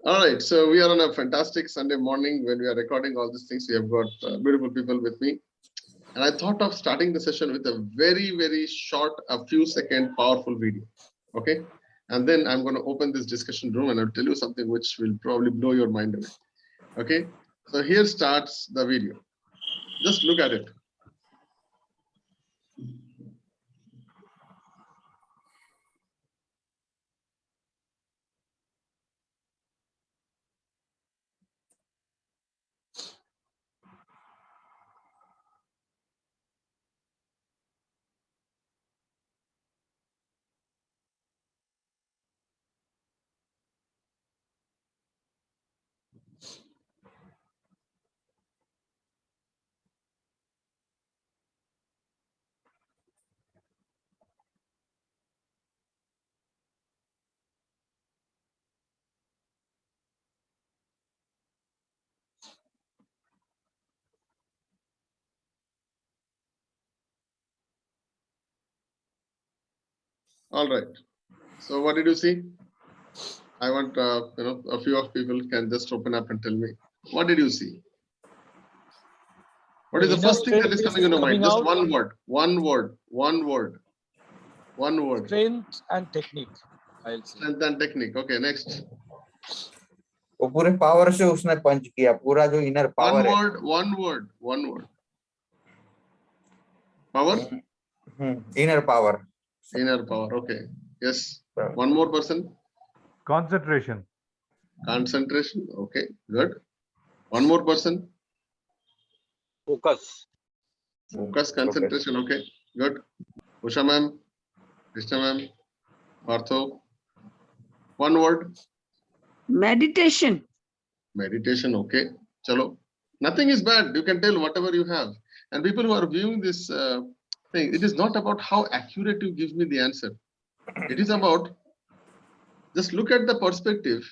All right, so we are on a fantastic Sunday morning when we are recording all these things. We have got beautiful people with me. And I thought of starting the session with a very, very short, a few second, powerful video. Okay. And then I'm going to open this discussion room and I'll tell you something which will probably blow your mind away. Okay. So here starts the video. Just look at it. All right. So what did you see? I want a few of people can just open up and tell me, what did you see? What is the first thing that is coming in your mind? Just one word, one word, one word, one word. Strength and technique. Strength and technique. Okay, next. वो पूरे power से उसने पंच किया, पूरा जो inner power है. One word. Power? Inner power. Inner power. Okay. Yes. One more person. Concentration. Concentration. Okay. Good. One more person. Focus. Focus, concentration. Okay. Good. Usha ma'am. Krishna ma'am. Partho. One word. Meditation. Meditation. Okay. Chalo. Nothing is bad. You can tell whatever you have. And people who are viewing this thing, it is not about how accurate you give me the answer. It is about just look at the perspective.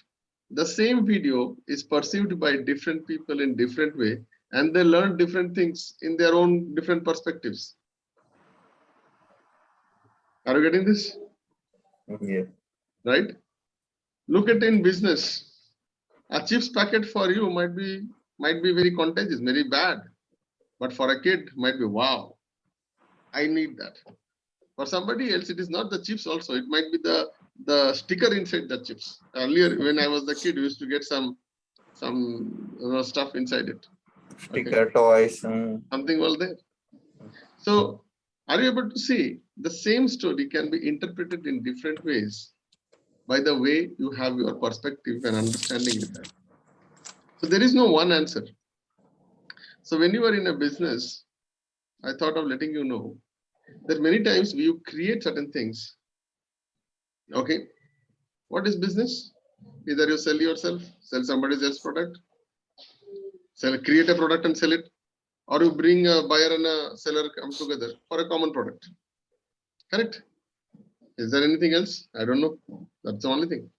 The same video is perceived by different people in different way, and they learn different things in their own different perspectives. Are you getting this? Yeah. Right? Look at in business. A chips packet for you might be very contagious, very bad. But for a kid, might be wow. I need that. For somebody else, it is not the chips also. It might be the sticker inside the chips. Earlier, when I was the kid, we used to get some stuff inside it. Sticker, toys. Something was there. So, are you able to see the same story can be interpreted in different ways by the way you have your perspective and understanding with that. So there is no one answer. So when you are in a business, I thought of letting you know that many times you create certain things. Okay, what is business? Either you sell yourself, sell somebody else's product, create a product and sell it, or you bring a buyer and a seller come together for a common product. Correct? Is there anything else? I don't know. That's the only thing.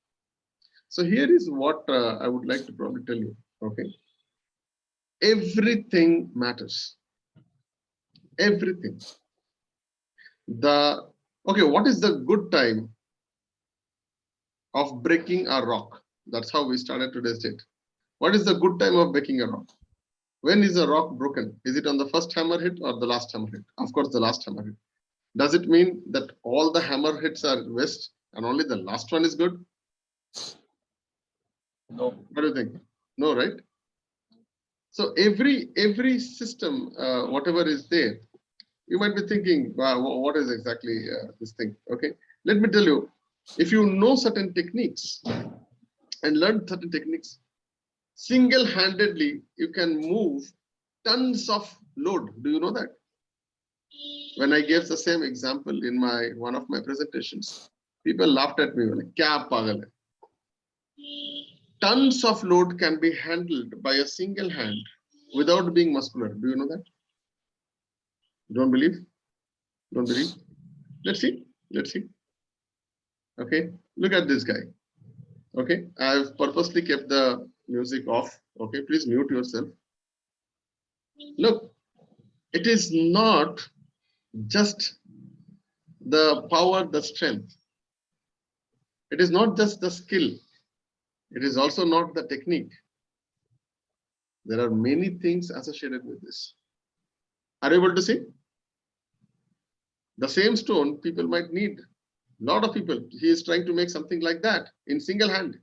So here is what I would like to probably tell you. Okay, everything matters. Everything. What is the good time of breaking a rock? That's how we started today's date. What is the good time of breaking a rock? When is a rock broken? Is it on the first hammer hit or the last hammer hit? Of course, the last hammer hit. Does it mean that all the hammer hits are waste and only the last one is good? No. What do you think? No, right? So every system, whatever is there, you might be thinking, wow, what is exactly this thing? Okay, let me tell you, if you know certain techniques and learn certain techniques, single-handedly, you can move tons of load. Do you know that? When I gave the same example in one of my presentations, people laughed at me, like, kya pagal hai? Tons of load can be handled by a single hand without being muscular. Do you know that? Don't believe? Don't believe? Let's see. Let's see. Okay, look at this guy. Okay, I've purposely kept the music off. Okay, please mute yourself. Look, it is not just the power, the strength. It is not just the skill. It is also not the technique. There are many things associated with this. Are you able to see? The same stone people might need. A lot of people. He is trying to make something like that in single hand.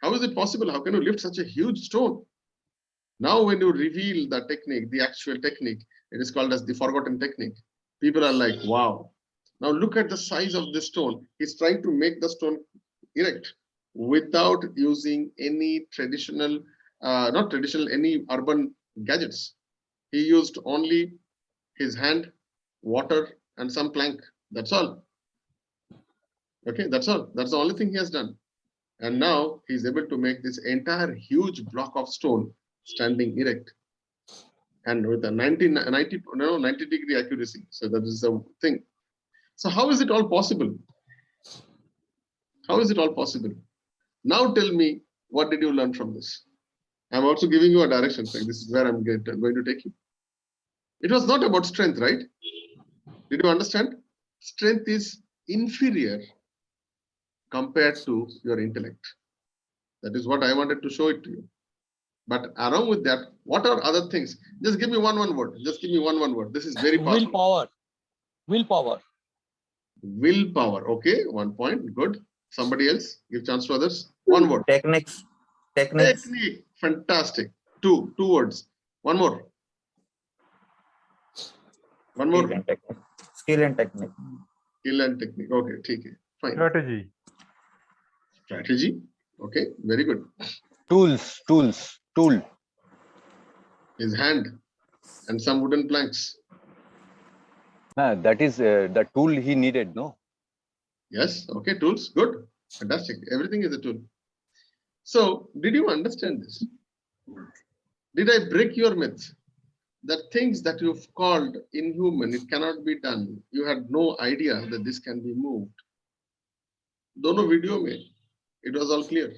How is it possible? How can you lift such a huge stone? Now, when you reveal the technique, the actual technique, it is called as the forgotten technique. People are like, wow. Now look at the size of this stone. He's trying to make the stone erect without using any traditional, not traditional, any urban gadgets. He used only his hand, water, and some plank. That's all. Okay, that's all. That's the only thing he has done. And now he's able to make this entire huge block of stone standing erect and with a 90-degree accuracy. So that is the thing. So how is it all possible? How is it all possible? Now tell me, what did you learn from this? I'm also giving you a direction. So this is where I'm going to take you. It was not about strength, right? Did you understand? Strength is inferior compared to your intellect. That is what I wanted to show it to you. But along with that, what are other things? Just give me one word. Just give me one word. This is very powerful. Willpower. Willpower. Willpower. Okay, 1 point. Good. Somebody else? Give chance to others. One word. Techniques. Technique. Fantastic. Two words. One more. One more. Skill and technique. Skill and technique. Okay, okay. Fine. Strategy. Strategy. Okay, very good. Tool. His hand and some wooden planks. That is the tool he needed, no? Yes. Okay, tools. Good. Fantastic. Everything is a tool. So, did you understand this? Did I break your myth? That things that you've called inhuman, it cannot be done. You had no idea that this can be moved. Dono video mein, it was all clear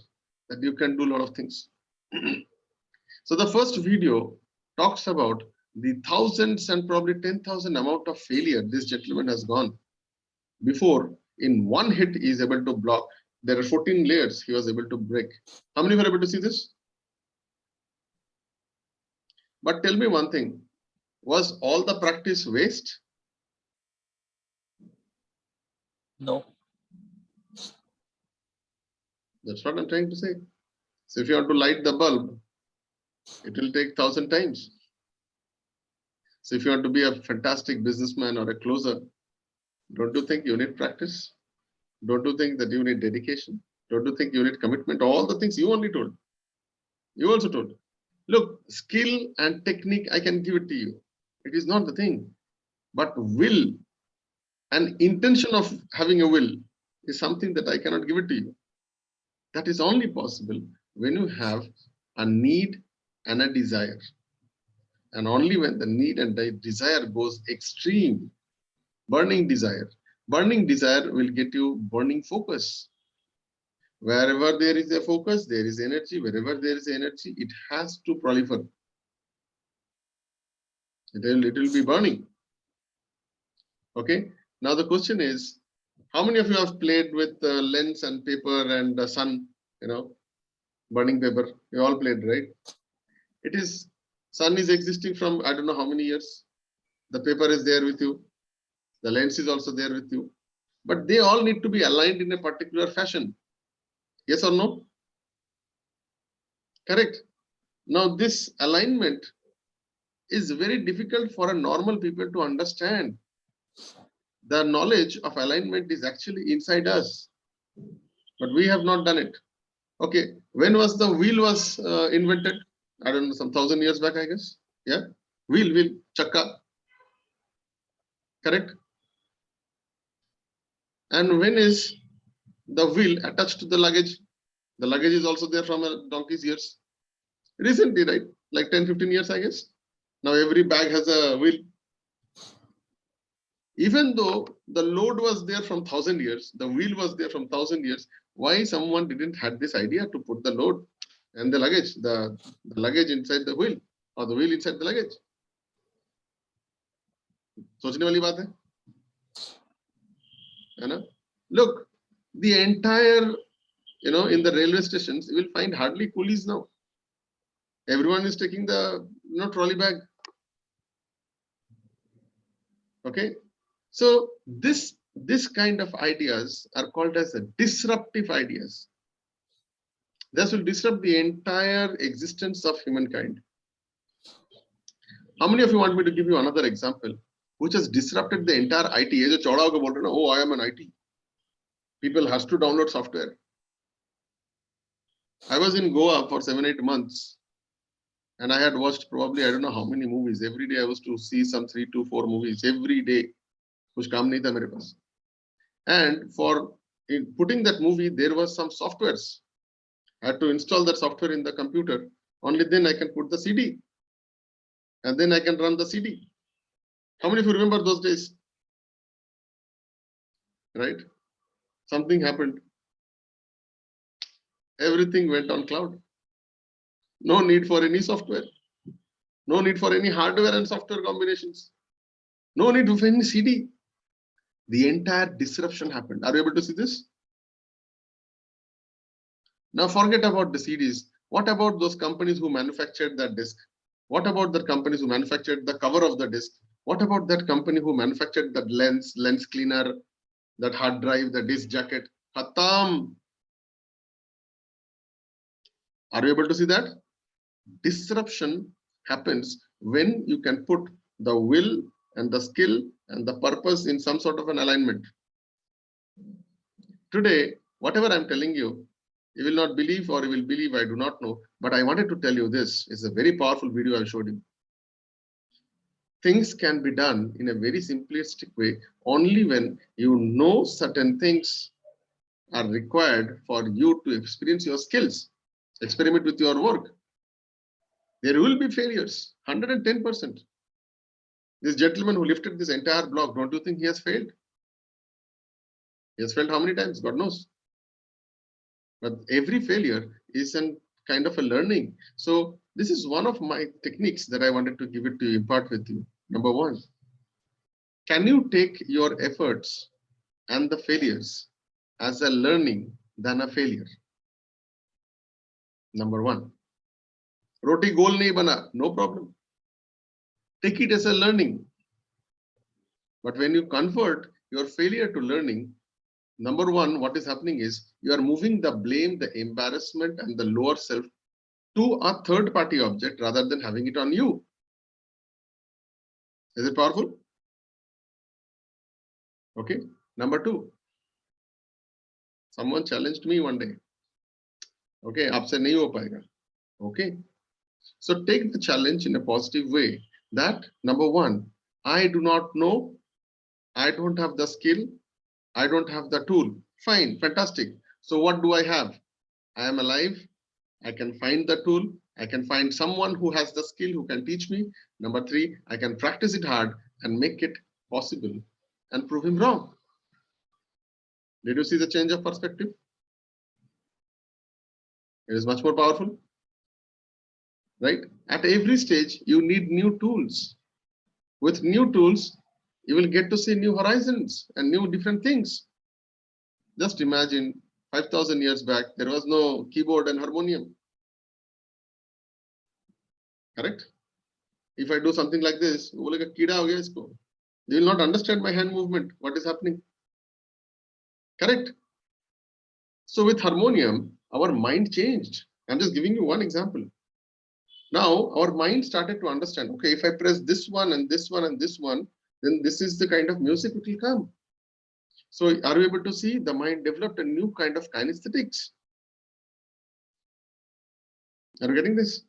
that you can do a lot of things. So the first video talks about the thousands and probably 10,000 amount of failure this gentleman has gone before in one hit he is able to block. There are 14 layers he was able to break. How many were able to see this? But tell me one thing, was all the practice waste? No. That's what I'm trying to say. So if you want to light the bulb, it will take 1,000 times. So if you want to be a fantastic businessman or a closer, don't you think you need practice? Don't you think that you need dedication? Don't you think you need commitment? All the things you only told. You also told. Look, skill and technique, I can give it to you. It is not the thing. But will and intention of having a will is something that I cannot give it to you. That is only possible when you have a need and a desire. And only when the need and the desire goes extreme, burning desire will get you burning focus. Wherever there is a focus, there is energy. Wherever there is energy, it has to proliferate. It will be burning. Okay. Now the question is, how many of you have played with lens and paper and the sun, burning paper? You all played, right? It is, sun is existing from, I don't know how many years. The paper is there with you. The lens is also there with you. But they all need to be aligned in a particular fashion. Yes or no? Correct. Now this alignment is very difficult for a normal people to understand. The knowledge of alignment is actually inside us, but we have not done it. Okay, when was the wheel was invented? I don't know, some 1,000 years back, I guess. Yeah, wheel, chakka. Correct. And when is the wheel attached to the luggage? The luggage is also there from a donkey's years. Recently, right? Like 10-15 years, I guess. Now every bag has a wheel. Even though the load was there from 1,000 years, the wheel was there from 1,000 years, why someone didn't have this idea to put the load and the luggage, the luggage inside the wheel or the wheel inside the luggage? सोचने वाली बात है ना? Look, The entire, in the railway stations, you will find hardly coolies now. Everyone is taking the, trolley bag. Okay. So this kind of ideas are called as disruptive ideas. This will disrupt the entire existence of humankind. How many of you want me to give you another example which has disrupted the entire IT? Oh, I am an IT. People has to download software. I was in Goa for 7-8 months and I had watched probably, I don't know how many movies. Every day I was to see some 3 to 4 movies every day. Kuch kaam nahi tha mere paas. And for putting that movie, there was some softwares. I had to install that software in the computer. Only then I can put the CD. And then I can run the CD. How many of you remember those days? Right? Something happened. Everything went on cloud. No need for any software. No need for any hardware and software combinations. No need for any CD. The entire disruption happened. Are you able to see this? Now forget about the CDs. What about those companies who manufactured that disk? What about the companies who manufactured the cover of the disk? What about that company who manufactured that lens cleaner, that hard drive, the disk jacket? Khatam. Are you able to see that? Disruption happens when you can put the will and the skill and the purpose in some sort of an alignment. Today, whatever I'm telling you, you will not believe or you will believe, I do not know. But I wanted to tell you this. It's a very powerful video I showed you. Things can be done in a very simplistic way only when you know certain things are required for you to experience your skills, experiment with your work. There will be failures, 110%. This gentleman who lifted this entire block, don't you think he has failed? He has failed how many times? God knows. But every failure is a kind of a learning. So this is one of my techniques that I wanted to give it to you, impart with you. Number one, can you take your efforts and the failures as a learning than a failure? Number one. Roti gol nahi bana, no problem. Take it as a learning. But when you convert your failure to learning, number one, what is happening is you are moving the blame, the embarrassment, and the lower self to a third party object rather than having it on you. Is it powerful? Okay. Number two, someone challenged me one day. Okay, aapse nahi ho payega. Okay. So take the challenge in a positive way that number one, I do not know, I don't have the skill, I don't have the tool. Fine, fantastic. So what do I have? I am alive. I can find the tool. I can find someone who has the skill who can teach me. Number three, I can practice it hard and make it possible and prove him wrong. Did you see the change of perspective? It is much more powerful, right? At every stage, you need new tools. With new tools, you will get to see new horizons and new different things. Just imagine 5,000 years back, there was no keyboard and harmonium. Correct? If I do something like this, they will not understand my hand movement, what is happening. Correct? So with harmonium, our mind changed. I'm just giving you one example. Now our mind started to understand, okay, if I press this one and this one and this one, then this is the kind of music it will come. So are you able to see the mind developed a new kind of kinesthetics? Are you getting this?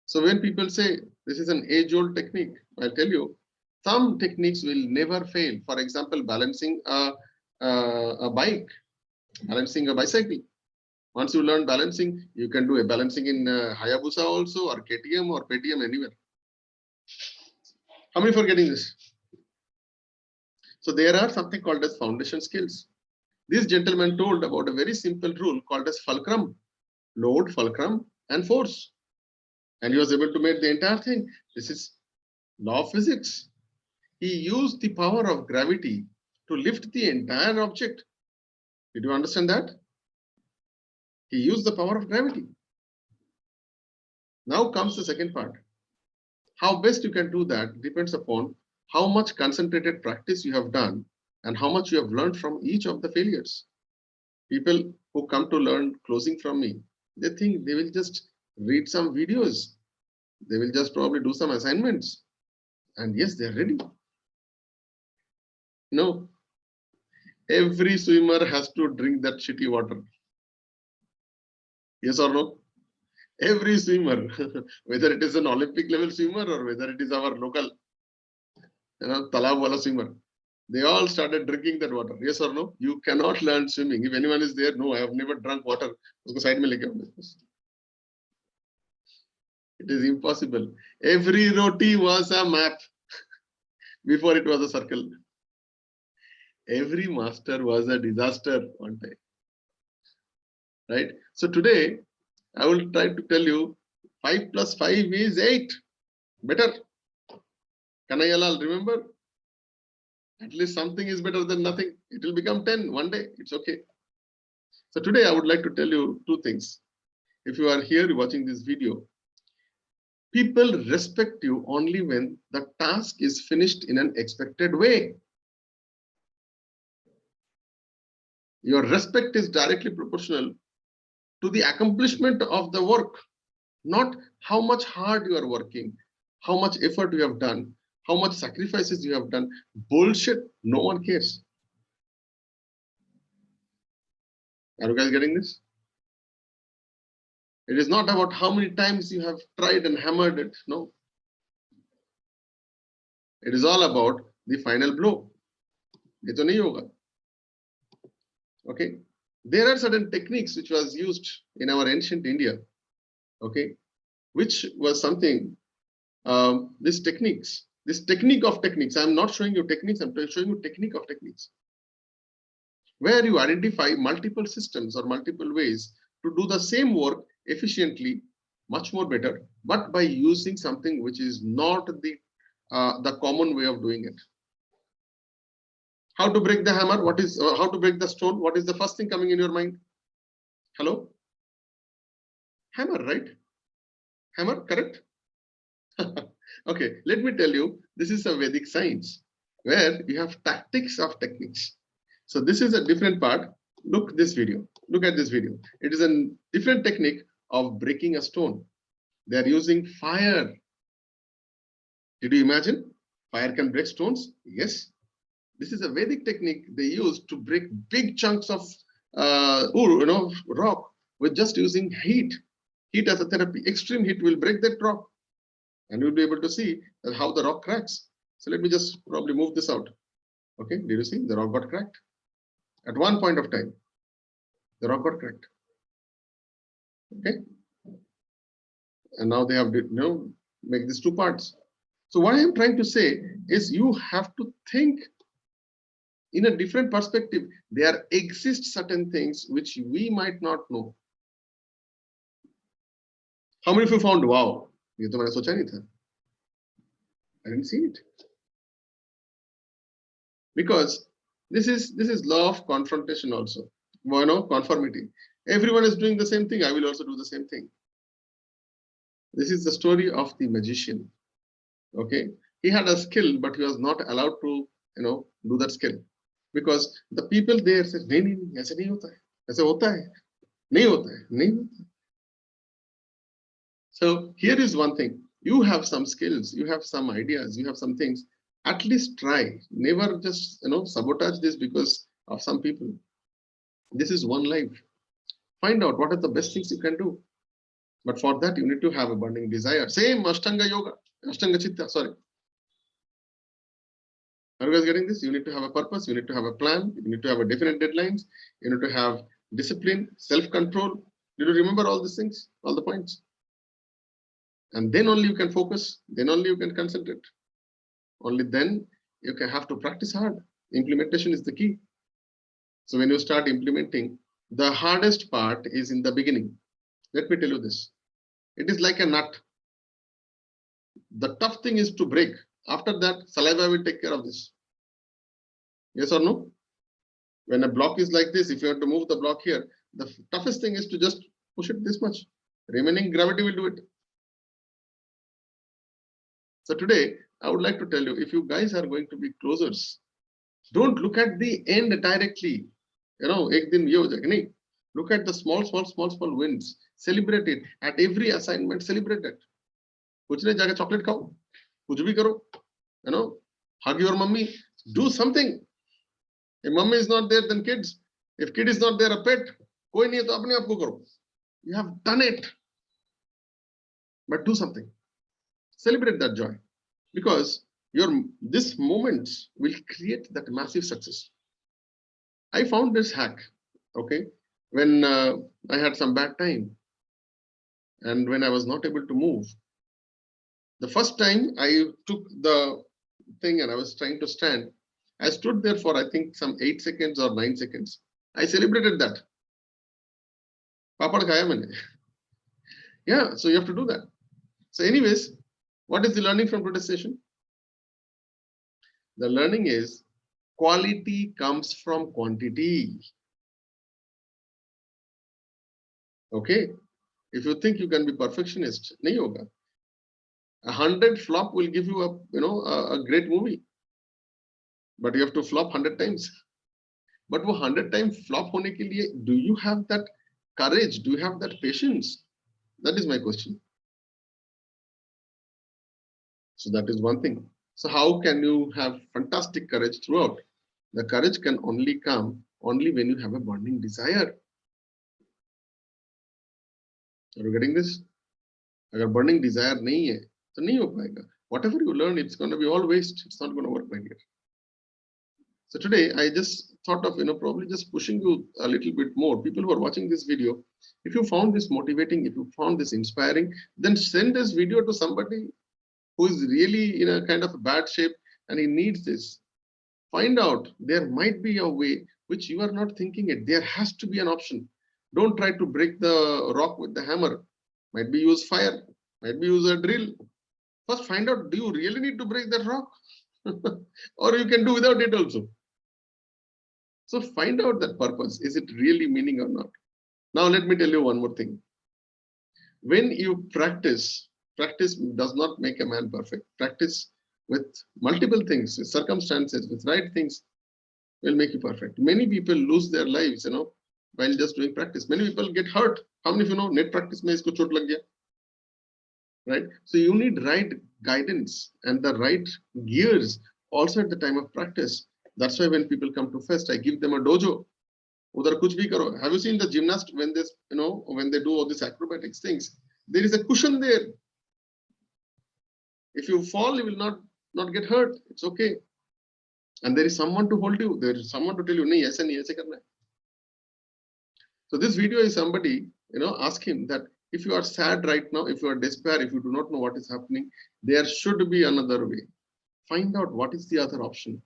So when people say this is an age-old technique, I'll tell you, some techniques will never fail. For example, balancing a bike, balancing a bicycle. Once you learn balancing, you can do a balancing in Hayabusa also, or KTM or PTM, anywhere. How many for getting this? So there are something called as foundation skills. This gentleman told about a very simple rule called as fulcrum, load, fulcrum, and force. And he was able to make the entire thing. This is law of physics. He used the power of gravity to lift the entire object. Did you understand that? He used the power of gravity. Now comes the second part. How best you can do that depends upon how much concentrated practice you have done and how much you have learned from each of the failures. People who come to learn closing from me, they think they will just read some videos. They will just probably do some assignments. And yes, they are ready. No. Every swimmer has to drink that shitty water. Yes or no? Every swimmer, whether it is an Olympic level swimmer or whether it is our local, talab wala swimmer, they all started drinking that water. Yes or no? You cannot learn swimming. If anyone is there, no, I have never drunk water. Usko side mein leke aao. It is impossible. Every roti was a map before it was a circle. Every master was a disaster one time. Right? So today, I will try to tell you 5 plus 5 is 8. Better. Kanayalal, remember? At least something is better than nothing. It will become 10 one day. It's okay. So today I would like to tell you 2 things. If you are here watching this video, people respect you only when the task is finished in an expected way. Your respect is directly proportional to the accomplishment of the work, not how much hard you are working, how much effort you have done, how much sacrifices you have done. Bullshit, no one cares. Are you guys getting this? It is not about how many times you have tried and hammered it, no. It is all about the final blow. Ye to nahi hoga. Okay. There are certain techniques which was used in our ancient India, okay, which was something, this technique of techniques, I'm not showing you techniques, I'm showing you technique of techniques, where you identify multiple systems or multiple ways to do the same work efficiently, much more better, but by using something which is not the common way of doing it. How to break the hammer? What is how to break the stone? What is the first thing coming in your mind? Hello? Hammer, right? Hammer, correct? Okay, let me tell you, this is a Vedic science where you have tactics of techniques. So this is a different part. Look this video. Look at this video. It is a different technique of breaking a stone. They are using fire. Did you imagine? Fire can break stones? Yes. This is a Vedic technique they use to break big chunks of rock with just using heat. Heat as a therapy. Extreme heat will break that rock. And you'll be able to see how the rock cracks. So let me just probably move this out. Okay, did you see? The rock got cracked. At one point of time, the rock got cracked. Okay. And now they have make these 2 parts. So what I am trying to say is you have to think in a different perspective. There exist certain things which we might not know. How many of you found, wow, ye to maine socha nahi tha? I didn't see it. Because this is law of confrontation also. Conformity. Everyone is doing the same thing. I will also do the same thing. This is the story of the magician. Okay, he had a skill, but he was not allowed to, do that skill, because the people there said, "Nahi, aise nahi hota hai. Aise hota hai. Nahi hota hai. Nahi hota hai." So here is one thing. You have some skills, you have some ideas, you have some things. At least try. Never just sabotage this because of some people. This is one life. Find out what are the best things you can do. But for that, you need to have a burning desire. Same Ashtanga Yoga, Ashtanga Chitta, sorry. Are you guys getting this? You need to have a purpose, you need to have a plan, you need to have a definite deadlines, you need to have discipline, self-control. Did you remember all these things, all the points? And then only you can focus, then only you can concentrate. Only then you can have to practice hard. Implementation is the key. So when you start implementing, the hardest part is in the beginning. Let me tell you this. It is like a nut. The tough thing is to break. After that, saliva will take care of this. Yes or no? When a block is like this, if you have to move the block here, the toughest thing is to just push it this much. Remaining gravity will do it. So today, I would like to tell you, if you guys are going to be closers, don't look at the end directly. You know, ek din ye ho jayega. Nahi. Look at the small wins. Celebrate it. At every assignment, celebrate it. Kuch nahi, jaga chocolate khao. Kuch bhi karo. You know, hug your mummy. Do something. If mummy is not there, then kids. If kid is not there, a pet. Koi nahi hai to apne aap ko karo. You have done it. But do something. Celebrate that joy. Because this moment will create that massive success. I found this hack, okay, when I had some bad time and when I was not able to move. The first time I took the thing and I was trying to stand, I stood there for I think some 8 seconds or 9 seconds. I celebrated that. Papad khaya maine. Yeah, so you have to do that. So anyways, what is the learning from today's session? The learning is quality comes from quantity. Okay, if you think you can be perfectionist, nahi hoga. 100 flop will give you a great movie, but you have to flop 100 times. But wo 100 times flop hone ke liye, do you have that courage? Do you have that patience? That is my question. So that is one thing. So how can you have fantastic courage throughout? The courage can only come only when you have a burning desire. Are you getting this? Agar burning desire nahi hai, to nahi ho payega. Whatever you learn, it's going to be all waste. It's not going to work, my dear. So today, I just thought of, probably just pushing you a little bit more. People who are watching this video, if you found this motivating, if you found this inspiring, then send this video to somebody who is really in a kind of a bad shape and he needs this. Find out there might be a way which you are not thinking it. There has to be an option. Don't try to break the rock with the hammer. Might be use fire, might be use a drill. First find out, do you really need to break that rock? Or you can do without it also. So find out that purpose. Is it really meaning or not? Now let me tell you one more thing. When you practice does not make a man perfect. Practice with multiple things, with circumstances, with right things will make you perfect. Many people lose their lives, while just doing practice. Many people get hurt. How many of you know net practice mein isko chot lag gaya? Right? So you need right guidance and the right gears also at the time of practice. That's why when people come to fest, I give them a dojo. Udhar kuch bhi karo. Have you seen the gymnast when they, when they do all these acrobatics things? There is a cushion there. If you fall, you will not get hurt. It's okay. And there is someone to hold you. There is someone to tell you, nahi, aise nahi, aise karna hai. So this video is somebody, ask him that if you are sad right now, if you are despair, if you do not know what is happening, there should be another way. Find out what is the other option.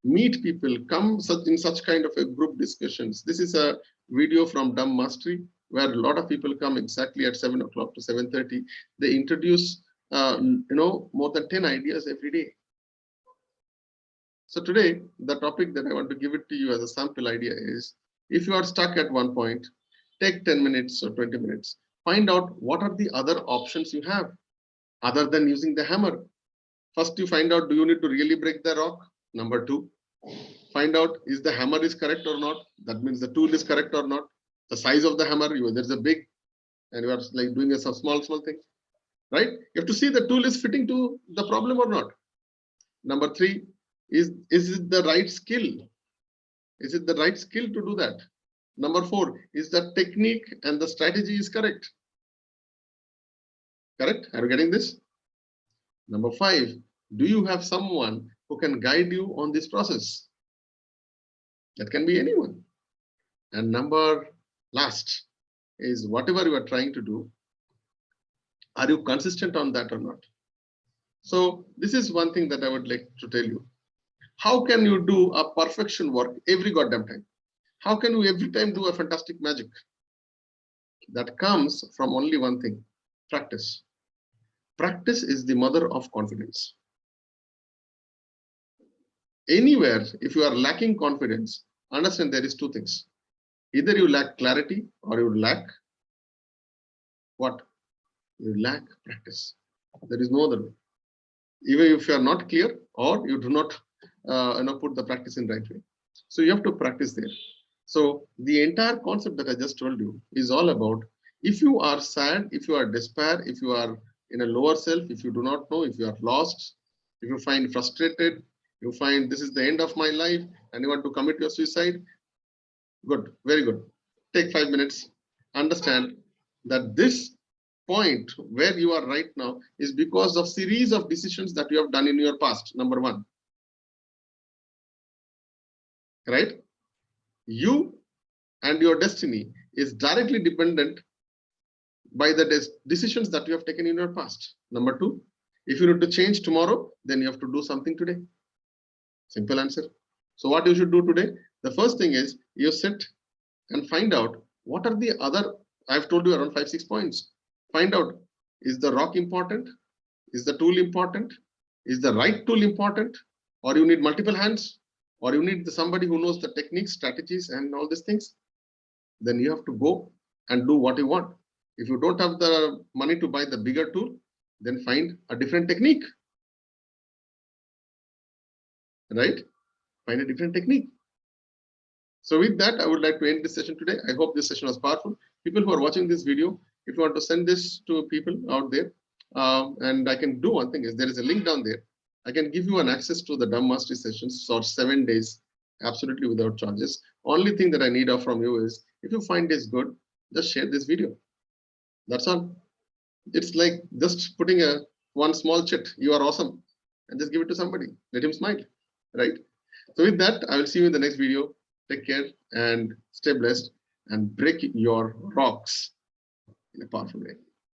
Meet people, come in such kind of a group discussions. This is a video from Dumb Mastery, where a lot of people come exactly at 7 o'clock to 7:30. They introduce, more than 10 ideas every day. So today, the topic that I want to give it to you as a sample idea is, if you are stuck at one point, take 10 minutes or 20 minutes. Find out what are the other options you have other than using the hammer. First, you find out, do you need to really break the rock? Number 2, find out, is the hammer is correct or not? That means the tool is correct or not? The size of the hammer, there's a big, and you are like doing a small thing, right? You have to see the tool is fitting to the problem or not. Number 3, is it the right skill? Is it the right skill to do that? Number 4, is the technique and the strategy is correct? Correct? Are you getting this? Number 5, do you have someone who can guide you on this process? That can be anyone. And number last is, whatever you are trying to do, are you consistent on that or not? So this is one thing that I would like to tell you. How can you do a perfection work every goddamn time? How can you every time do a fantastic magic? That comes from only one thing: practice. Practice is the mother of confidence. Anywhere, if you are lacking confidence, understand there is two things. Either you lack clarity or you lack what? You lack practice. There is no other way. Even if you are not clear or you do not put the practice in right way. So you have to practice there. So the entire concept that I just told you is all about if you are sad, if you are despair, if you are in a lower self, if you do not know, if you are lost, if you find frustrated, you find this is the end of my life and you want to commit your suicide, good, very good. Take 5 minutes, understand that this point where you are right now is because of series of decisions that you have done in your past, number one. Right? You and your destiny is directly dependent by the decisions that you have taken in your past. Number two, if you need to change tomorrow, then you have to do something today. Simple answer. So what you should do today? The first thing is you sit and find out what are the other, I've told you around 5-6 points. Find out, is the rock important? Is the tool important? Is the right tool important? Or you need multiple hands? Or you need somebody who knows the techniques, strategies, and all these things? Then you have to go and do what you want. If you don't have the money to buy the bigger tool, then find a different technique. Right? Find a different technique. So with that, I would like to end this session today. I hope this session was powerful. People who are watching this video, if you want to send this to people out there, and I can do one thing is there is a link down there. I can give you an access to the Dumb Mastery sessions for 7 days, absolutely without charges. Only thing that I need from you is if you find this good, just share this video. That's all. It's like just putting one small chit. You are awesome, and just give it to somebody. Let him smile, right? So with that, I will see you in the next video. Take care and stay blessed and break your rocks in a powerful way.